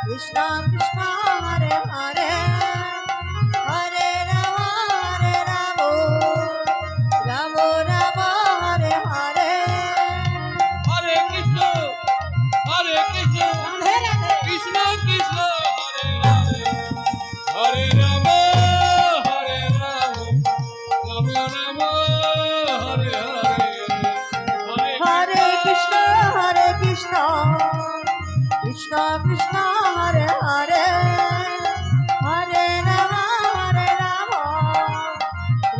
কৃষ্ণ কৃষ্ণ হরে হরে হরে রাম রাম রাম হরে হরে হরে কৃষ্ণ রাধে রাধে কৃষ্ণ কৃষ্ণ হরে রাম হরে রাম রাম রাম হরে হরে হরে কৃষ্ণ কৃষ্ণ কৃষ্ণ হরে হরে হরে রাম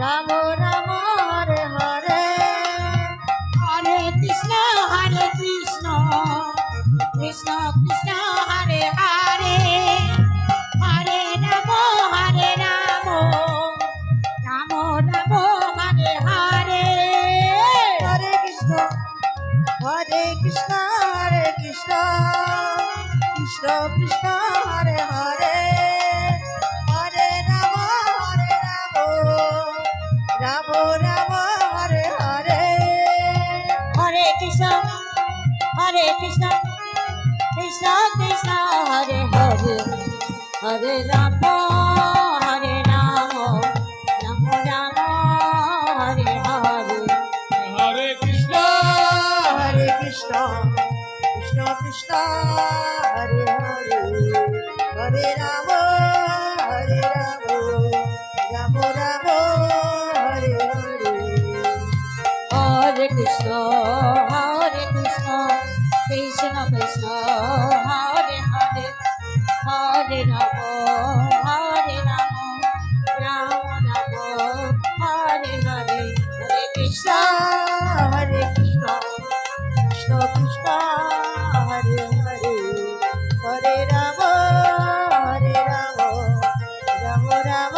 রাম রাম হরে হরে হরে কৃষ্ণ কৃষ্ণ কৃষ্ণ হরে হরে হরে রাম রাম রাম হরে হরে হরে কৃষ্ণ কৃষ্ণ কৃষ্ণ কৃষ্ণ হরে হরে হরে রাম রাম রাম হরে হরে হরে কৃষ্ণ কৃষ্ণ কৃষ্ণ হরে হরে হরে রাম রাম রাম হরে হরে হরে কৃষ্ণ কৃষ্ণ কৃষ্ণ হরে হরে হরে রাম রাম রাম হরে হরে হরে কৃষ্ণ কৃষ্ণ কৃষ্ণ হরে হরে হরে রাম রাম রাম হরে হরে হরে কৃষ্ণ হরে কৃষ্ণ কৃষ্ণ হরে হরে হরে রাম রাম রাম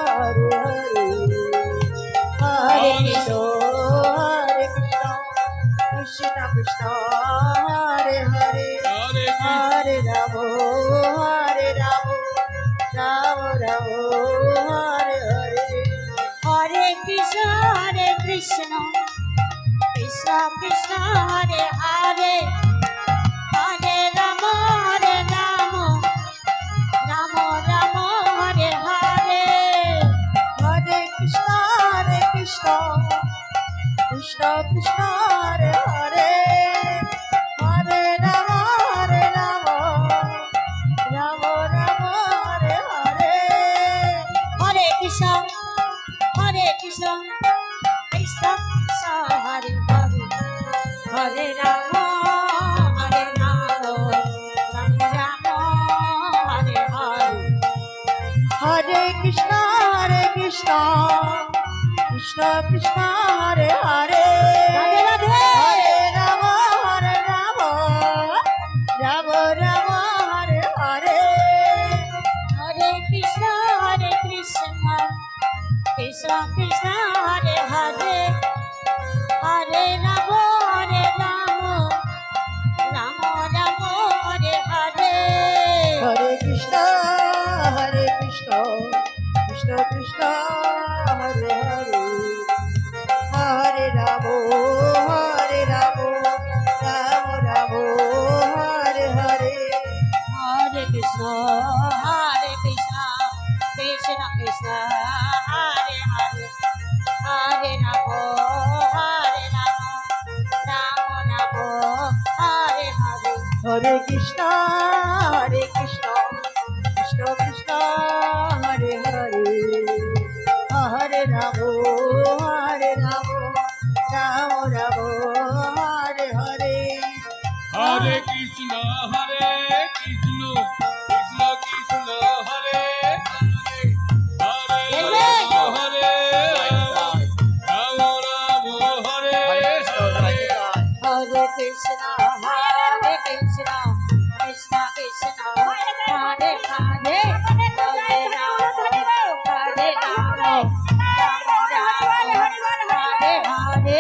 হরে হরে হরে কৃষ্ণ কৃষ্ণ কৃষ্ণ হরে হরে হরে হরে রাম রাম রাম হরে হরে হরে কৃষ্ণ কৃষ্ণ কৃষ্ণ হরে হরে হরে রাম রাম রাম হরে হরে হরে কৃষ্ণ কৃষ্ণ কৃষ্ণ হরে হরে হরে রাম রাম রাম হরে হরে হরে কৃষ্ণ কৃষ্ণ কৃষ্ণ হরে হরে হরে রাম রাম রাম হরে হরে হরে কৃষ্ণ কৃষ্ণ কৃষ্ণ হরে হরে রাধে রাধে হরে রাম রাম রাম হরে হরে হরে কৃষ্ণ কৃষ্ণ কৃষ্ণ হরে হরে হরে রাম রাম রাম হরে হরে হরে কৃষ্ণ কৃষ্ণ হরে হরে হরে রাম রাম রাম হরে হরে হরে কৃষ্ণ কৃষ্ণ কৃষ্ণ হরে হরে হরে রাম রাম রাম হরে হরে হরে কৃষ্ণ কৃষ্ণ কৃষ্ণ হরে হরে হরে রাম রাম রাম হরে হরে হরে কৃষ্ণ কৃষ্ণ কৃষ্ণ হরে হরে হরে রাম হরে রাম রাম হরে হরে হরে কৃষ্ণ কৃষ্ণ কৃষ্ণ হরে হরে হরে রাম হরে রাম রাম রাম হরে হরে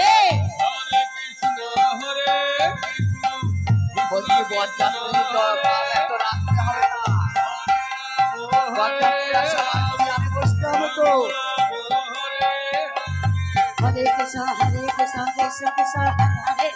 হরে কৃষ্ণ বলছি বজ্জাত এত রাস্তা হবে না আমি বসতে হবে তো হরে কৃষ্ণ কৃষ্ণ কৃষ্ণ হরে হরে